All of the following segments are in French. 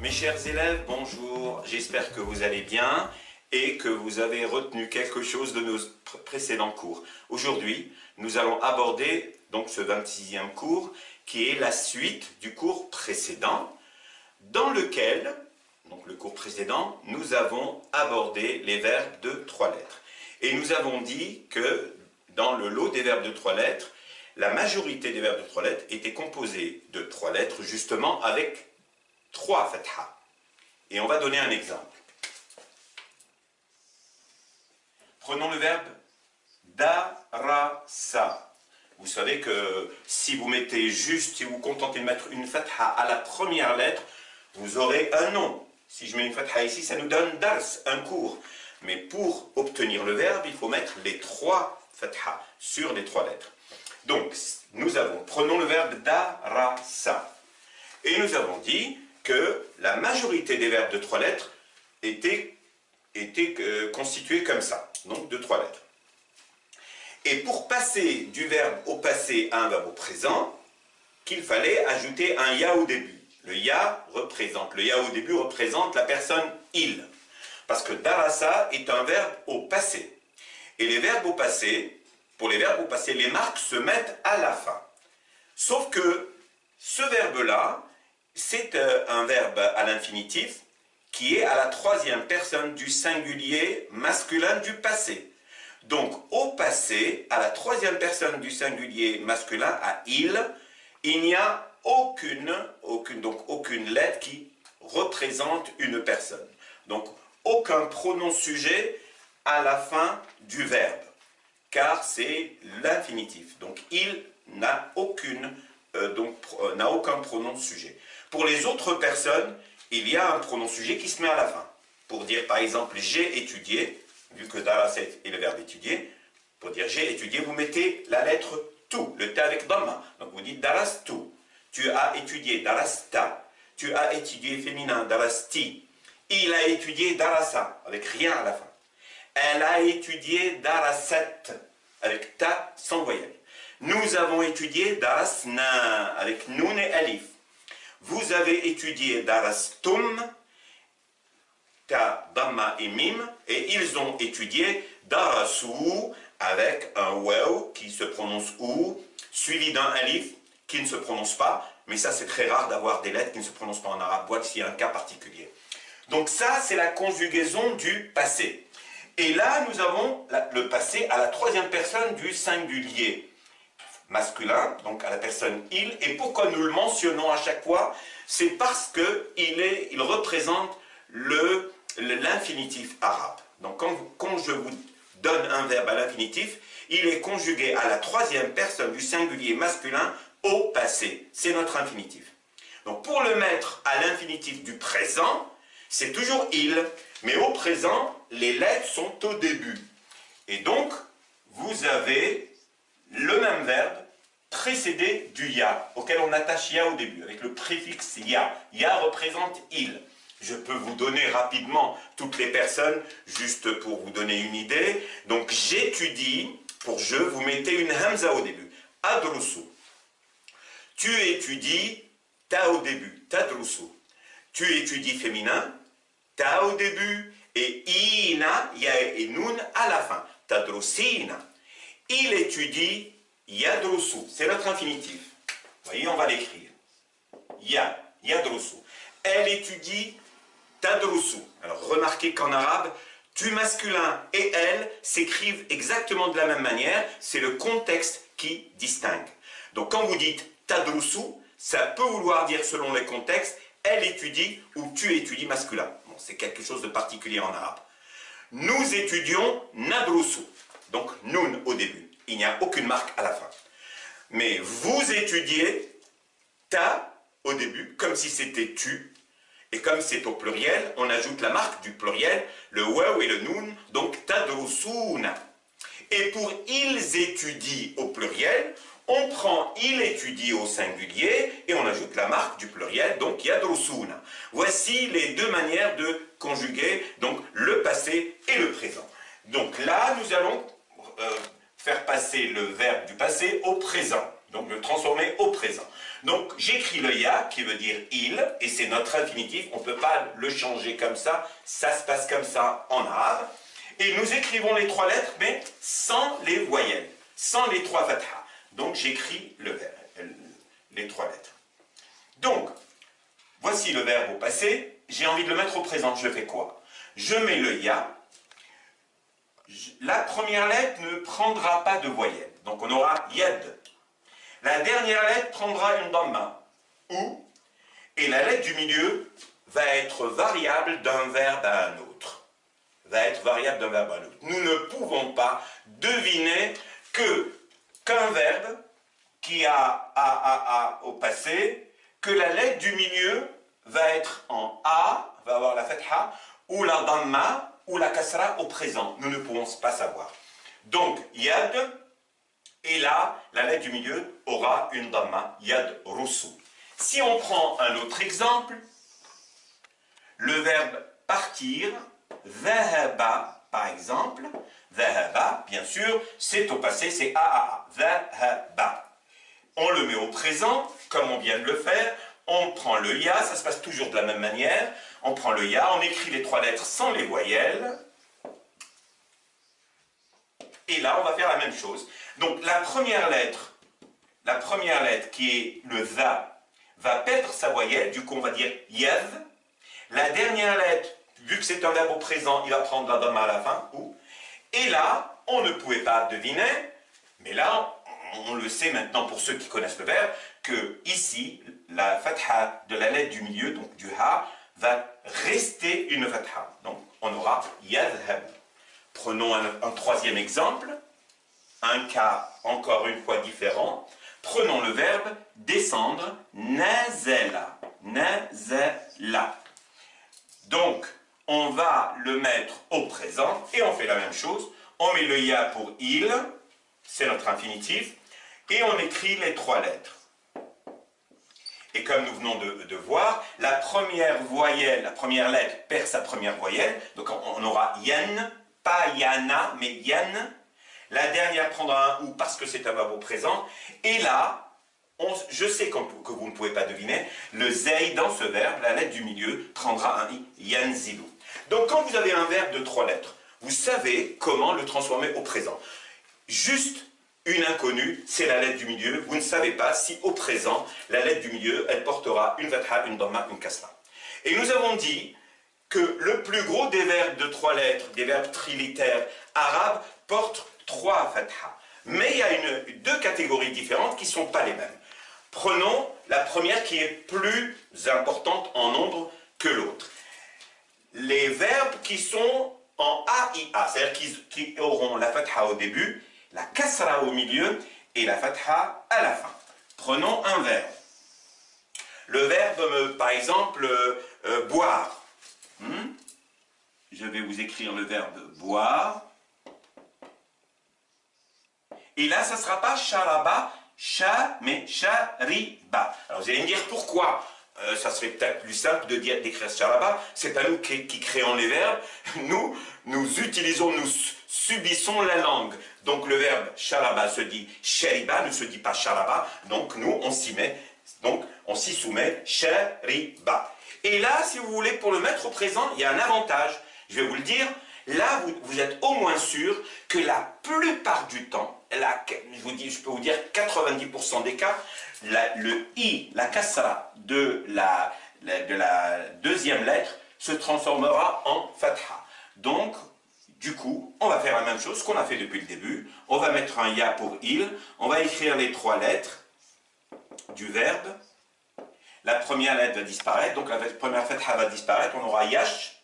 Mes chers élèves, bonjour, j'espère que vous allez bien et que vous avez retenu quelque chose de nos précédents cours. Aujourd'hui, nous allons aborder donc ce 26e cours qui est la suite du cours précédent dans lequel, donc le cours précédent, nous avons abordé les verbes de 3 lettres. Et nous avons dit que dans le lot des verbes de 3 lettres, la majorité des verbes de 3 lettres étaient composés de 3 lettres justement avec 3 fatha. Et on va donner un exemple. Prenons le verbe darasa. Vous savez que si vous mettez juste, si vous vous contentez de mettre une fatha à la première lettre, vous aurez un nom. Si je mets une fatha ici, ça nous donne dars, un cours. Mais pour obtenir le verbe, il faut mettre les 3 fatha sur les 3 lettres. Donc, prenons le verbe darasa. Et nous avons dit que la majorité des verbes de 3 lettres étaient constitués comme ça, donc de 3 lettres. Et pour passer du verbe au passé à un verbe au présent, qu'il fallait ajouter un ya au début. Le ya au début représente la personne il. Parce que darasa est un verbe au passé. Et les verbes au passé, pour les verbes au passé, les marques se mettent à la fin. Sauf que ce verbe-là, c'est un verbe à l'infinitif qui est à la 3e personne du singulier masculin du passé. Donc, au passé, à la 3e personne du singulier masculin, à il n'y a aucune lettre qui représente une personne. Donc, aucun pronom sujet à la fin du verbe, car c'est l'infinitif. Donc, il n'a aucun pronom sujet. Pour les autres personnes, il y a un pronom sujet qui se met à la fin. Pour dire par exemple j'ai étudié, vu que darasa est le verbe étudier, pour dire j'ai étudié, vous mettez la lettre tu, le t avec dhamma. Donc vous dites darastu. Tu as étudié, darasta. Tu as étudié féminin, darasti. Il a étudié darasa, avec rien à la fin. Elle a étudié darasat, avec ta sans voyelle. Nous avons étudié darasna, avec nun et alif. Vous avez étudié darastum, ta, dhamma et mim, et ils ont étudié darasu, avec un waw qui se prononce ou, suivi d'un alif qui ne se prononce pas, mais ça c'est très rare d'avoir des lettres qui ne se prononcent pas en arabe, voici un cas particulier. Donc ça c'est la conjugaison du passé. Et là nous avons le passé à la 3e personne du singulier masculin, donc à la personne il. Et pourquoi nous le mentionnons à chaque fois? C'est parce qu'il représente l'infinitif arabe. Donc quand je vous donne un verbe à l'infinitif, il est conjugué à la 3e personne du singulier masculin au passé. C'est notre infinitif. Donc pour le mettre à l'infinitif du présent, c'est toujours il, mais au présent, les lettres sont au début. Et donc, vous avez le même verbe précédé du ya, auquel on attache ya au début, avec le préfixe ya. Ya représente il. Je peux vous donner rapidement toutes les personnes, juste pour vous donner une idée. Donc j'étudie, pour je, vous mettez une hamza au début. Adrusu. Tu étudies, ta au début, tadrusu. Tu étudies féminin, ta au début, et ina, ya et nun à la fin. Tadrusina. Il étudie, yadrusu. C'est notre infinitif. Vous voyez, on va l'écrire. Yadrusu. Elle étudie, tadrusu. Alors remarquez qu'en arabe, tu masculin et elle s'écrivent exactement de la même manière. C'est le contexte qui distingue. Donc quand vous dites tadrusu, ça peut vouloir dire selon les contextes, elle étudie ou tu étudies masculin. Bon, c'est quelque chose de particulier en arabe. Nous étudions nadrusu. Donc nun au début. Il n'y a aucune marque à la fin. Mais vous étudiez ta au début, comme si c'était tu. Et comme c'est au pluriel, on ajoute la marque du pluriel, le waw et le nun, donc tadrusuna. Et pour ils étudient au pluriel, on prend il étudie au singulier et on ajoute la marque du pluriel, donc yadrusuna. Voici les deux manières de conjuguer donc le passé et le présent. Donc là, nous allons faire passer le verbe du passé au présent. Donc le transformer au présent. Donc j'écris le ya qui veut dire il, et c'est notre infinitif, on ne peut pas le changer comme ça se passe comme ça en arabe. Et nous écrivons les trois lettres, mais sans les voyelles, sans les trois fatha. Donc j'écris les trois lettres. Donc, voici le verbe au passé, j'ai envie de le mettre au présent, je fais quoi? Je mets le ya, la première lettre ne prendra pas de voyelle, donc on aura yad. La dernière lettre prendra une dhamma, ou, et la lettre du milieu va être variable d'un verbe à un autre. Nous ne pouvons pas deviner qu'un verbe qui a au passé, que la lettre du milieu va être en a, va avoir la fatha, ou la dhamma, ou la kasra au présent. Nous ne pouvons pas savoir. Donc, yad, et là, la lettre du milieu aura une dhamma, yad rusu. Si on prend un autre exemple, le verbe partir, dhahaba, par exemple, dhahaba, bien sûr, c'est au passé, c'est a, dhahaba. On le met au présent, comme on vient de le faire, on prend le ya, ça se passe toujours de la même manière, on prend le ya, on écrit les trois lettres sans les voyelles, et là on va faire la même chose. Donc la première lettre qui est le va perdre sa voyelle, du coup on va dire yav. La dernière lettre, vu que c'est un verbe au présent, il va prendre la dhamma à la fin, ou. Et là, on ne pouvait pas deviner, mais là, on le sait maintenant pour ceux qui connaissent le verbe, que ici, la fatha de la lettre du milieu, donc du ha, va rester une fatha. Donc, on aura yadhhab. Prenons un troisième exemple, un cas encore une fois différent. Prenons le verbe descendre, nazala, nazala. Donc, on va le mettre au présent et on fait la même chose. On met le ya pour il, c'est notre infinitif, et on écrit les trois lettres. Et comme nous venons de voir, la première voyelle, la première lettre perd sa première voyelle, donc on aura yan, pas yana, mais yan. La dernière prendra un ou parce que c'est un verbe au présent, et là, je sais que vous ne pouvez pas deviner, le zei dans ce verbe, la lettre du milieu, prendra un i, yanzilu. Donc quand vous avez un verbe de trois lettres, vous savez comment le transformer au présent. Juste une inconnue, c'est la lettre du milieu. Vous ne savez pas si au présent, la lettre du milieu, elle portera une fatha, une dhamma, une kasra. Et nous avons dit que le plus gros des verbes de trois lettres, des verbes trilitères arabes, portent trois fathas. Mais il y a deux catégories différentes qui ne sont pas les mêmes. Prenons la première qui est plus importante en nombre que l'autre. Les verbes qui sont en AIA, c'est-à-dire qui auront la fatha au début, la kasra au milieu et la fatha à la fin. Prenons un verbe. Le verbe, par exemple, boire. Je vais vous écrire le verbe boire. Et là, ça ne sera pas sharaba, sha, mais shariba. Alors vous allez me dire pourquoi ça serait peut-être plus simple d'écrire sharaba. C'est pas nous qui créons les verbes. Nous utilisons, nous subissons la langue. Donc le verbe sharaba se dit shariba, ne se dit pas sharaba. Donc nous, on s'y met. Donc on s'y soumet shariba. Et là, si vous voulez, pour le mettre au présent, il y a un avantage. Je vais vous le dire. Là, vous êtes au moins sûr que la plupart du temps, je peux vous dire 90% des cas, le i, la kasra de la deuxième lettre se transformera en fatha. Donc, du coup, on va faire la même chose qu'on a fait depuis le début. On va mettre un ya pour il, on va écrire les trois lettres du verbe. La première lettre va disparaître, donc la première fatha va disparaître, on aura yash.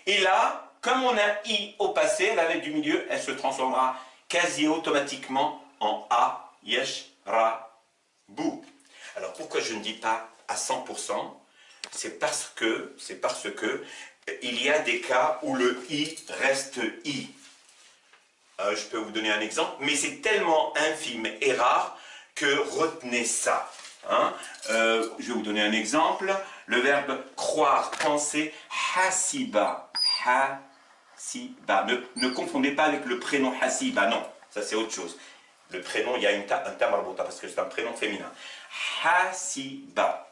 Et là, comme on a i au passé, la lettre du milieu, elle se transformera quasi automatiquement en a, yesh, ra, bou. Alors pourquoi je ne dis pas à 100%? C'est parce que il y a des cas où le i reste i. Je peux vous donner un exemple, mais c'est tellement infime et rare que retenez ça. Je vais vous donner un exemple. Le verbe croire, penser, hasiba, hasiba. Ne confondez pas avec le prénom hasiba, non, ça c'est autre chose. Le prénom, il y a un ta marbouta parce que c'est un prénom féminin. Hasiba.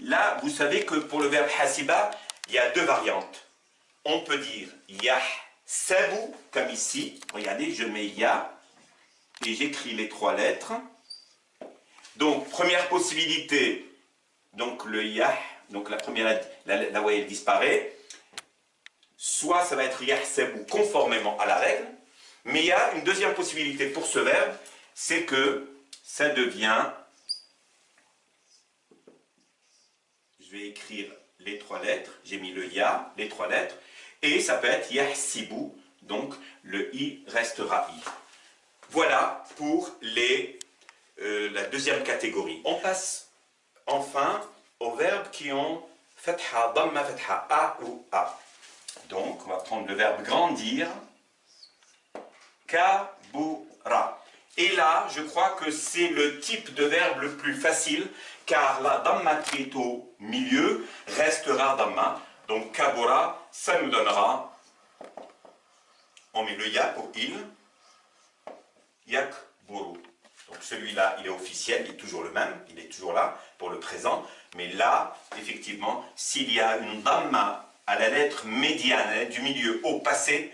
Là, vous savez que pour le verbe hasiba, il y a deux variantes. On peut dire yahsabu, comme ici. Regardez, je mets ya et j'écris les trois lettres. Donc, première possibilité, donc le yah, donc la première lettre, la voyelle disparaît. Soit ça va être yahsabu conformément à la règle, mais il y a une deuxième possibilité pour ce verbe, c'est que ça devient, je vais écrire les trois lettres, j'ai mis le ya, les trois lettres, et ça peut être yahsibu, donc le i restera i. Voilà pour la deuxième catégorie. On passe enfin aux verbes qui ont fatha, damma, fatha, a ou a. Donc, on va prendre le verbe grandir, kabura. Et là, je crois que c'est le type de verbe le plus facile, car la damma qui est au milieu restera damma. Donc, kabura, ça nous donnera, on met le ya pour il, yakburu. Donc celui-là, il est officiel, il est toujours le même, il est toujours là pour le présent. Mais là, effectivement, s'il y a une damma à la lettre médiane du milieu au passé,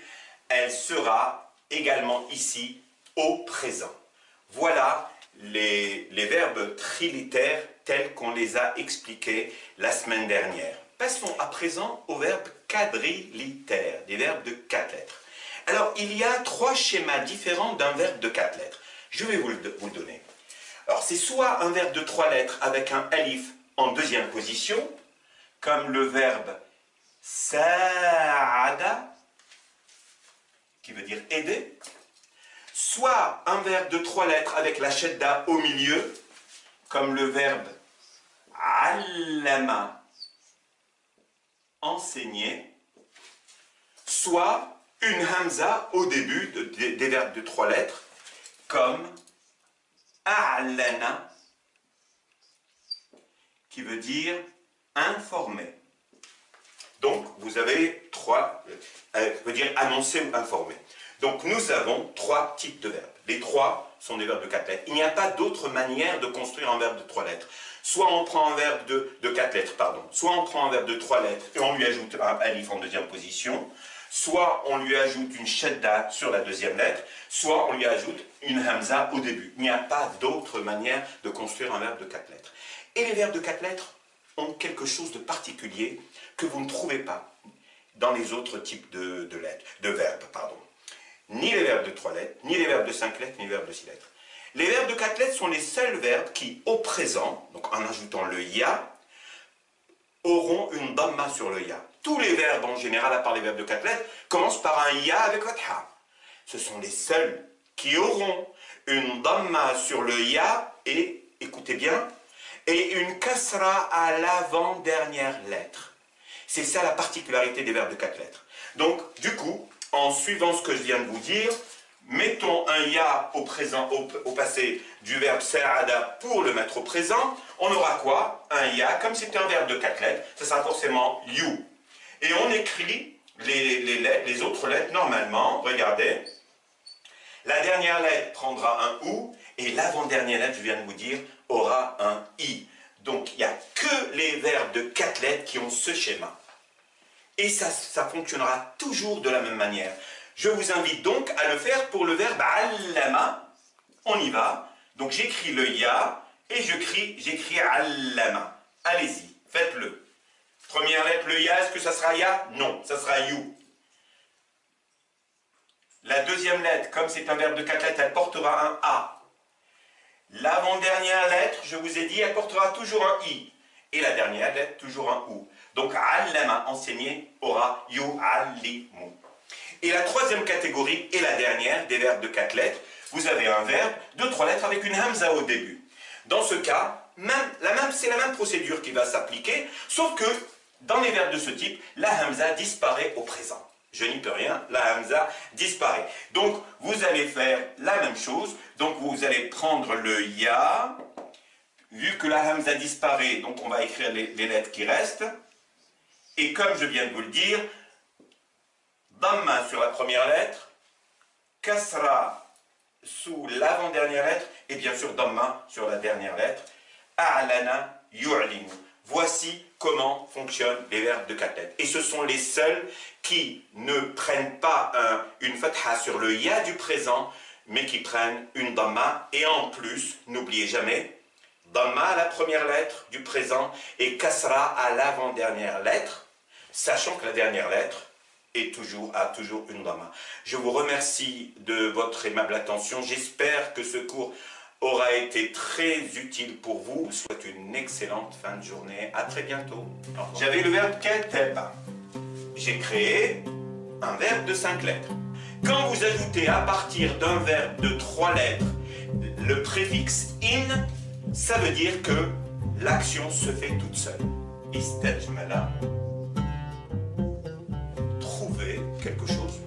elle sera également ici au présent. Voilà les verbes trilitères tels qu'on les a expliqués la semaine dernière. Passons à présent aux verbes quadrilitères, des verbes de 4 lettres. Alors, il y a 3 schémas différents d'un verbe de 4 lettres. Je vais vous le donner. Alors, c'est soit un verbe de 3 lettres avec un alif en deuxième position, comme le verbe sa'ada, qui veut dire aider, soit un verbe de 3 lettres avec la shadda au milieu, comme le verbe allama, enseigner, soit une hamza au début des verbes de 3 lettres, comme a'lana, qui veut dire informer. Donc, vous avez 3, veut dire annoncer ou informer. Donc, nous avons 3 types de verbes. Les 3 sont des verbes de 4 lettres. Il n'y a pas d'autre manière de construire un verbe de 3 lettres. Soit on prend un verbe de 4 lettres, pardon. Soit on prend un verbe de 3 lettres et on lui ajoute un alif en deuxième position. Soit on lui ajoute une shadda sur la deuxième lettre. Soit on lui ajoute une hamza au début. Il n'y a pas d'autre manière de construire un verbe de 4 lettres. Et les verbes de 4 lettres ont quelque chose de particulier que vous ne trouvez pas dans les autres types de verbes. Ni les verbes de 3 lettres, ni les verbes de 5 lettres, ni les verbes de 6 lettres. Les verbes de 4 lettres sont les seuls verbes qui, au présent, donc en ajoutant le ya, auront une damma sur le ya. Tous les verbes en général, à part les verbes de 4 lettres, commencent par un ya avec fatha. Ce sont les seuls qui auront une damma sur le ya et, écoutez bien, et une kasra à l'avant-dernière lettre. C'est ça la particularité des verbes de 4 lettres. Donc, du coup, en suivant ce que je viens de vous dire, mettons un ya au présent, au passé du verbe sa'ada pour le mettre au présent. On aura quoi? Un ya, comme c'est un verbe de 4 lettres, ça sera forcément you. Et on écrit les autres lettres normalement. Regardez. La dernière lettre prendra un ou et l'avant-dernière lettre, je viens de vous dire, aura un i. Donc, il n'y a que les verbes de 4 lettres qui ont ce schéma. Et ça fonctionnera toujours de la même manière. Je vous invite donc à le faire pour le verbe allama. On y va. Donc, j'écris le ya et j'écris allama. Allez-y, faites-le. Première lettre, le ya, est-ce que ça sera ya? Non, ça sera you. La deuxième lettre, comme c'est un verbe de 4 lettres, elle portera un a. L'avant-dernière lettre, je vous ai dit, elle portera toujours un i. Et la dernière lettre, toujours un ou. Donc, allama, enseigner, aura yu'allimu. Et la troisième catégorie, et la dernière, des verbes de 4 lettres, vous avez un verbe de 3 lettres avec une hamza au début. Dans ce cas, c'est la même procédure qui va s'appliquer, sauf que dans les verbes de ce type, la hamza disparaît au présent. Je n'y peux rien, la hamza disparaît. Donc, vous allez faire la même chose. Donc, vous allez prendre le ya. Vu que la hamza disparaît, donc on va écrire les lettres qui restent. Et comme je viens de vous le dire, damma sur la première lettre, kasra sous l'avant-dernière lettre et bien sûr damma sur la dernière lettre. A'lana yu'linu. Voici comment fonctionnent les verbes de 4 lettres. Et ce sont les seuls qui ne prennent pas une fatha sur le ya du présent, mais qui prennent une damma. Et en plus, n'oubliez jamais, damma à la première lettre du présent et kasra à l'avant-dernière lettre, sachant que la dernière lettre a toujours une damma. Je vous remercie de votre aimable attention. J'espère que ce cours aura été très utile pour vous. Je vous souhaite une excellente fin de journée. À très bientôt. J'avais le verbe kataba. J'ai créé un verbe de 5 lettres. Quand vous ajoutez à partir d'un verbe de 3 lettres le préfixe in, ça veut dire que l'action se fait toute seule. Istajmala. Trouver quelque chose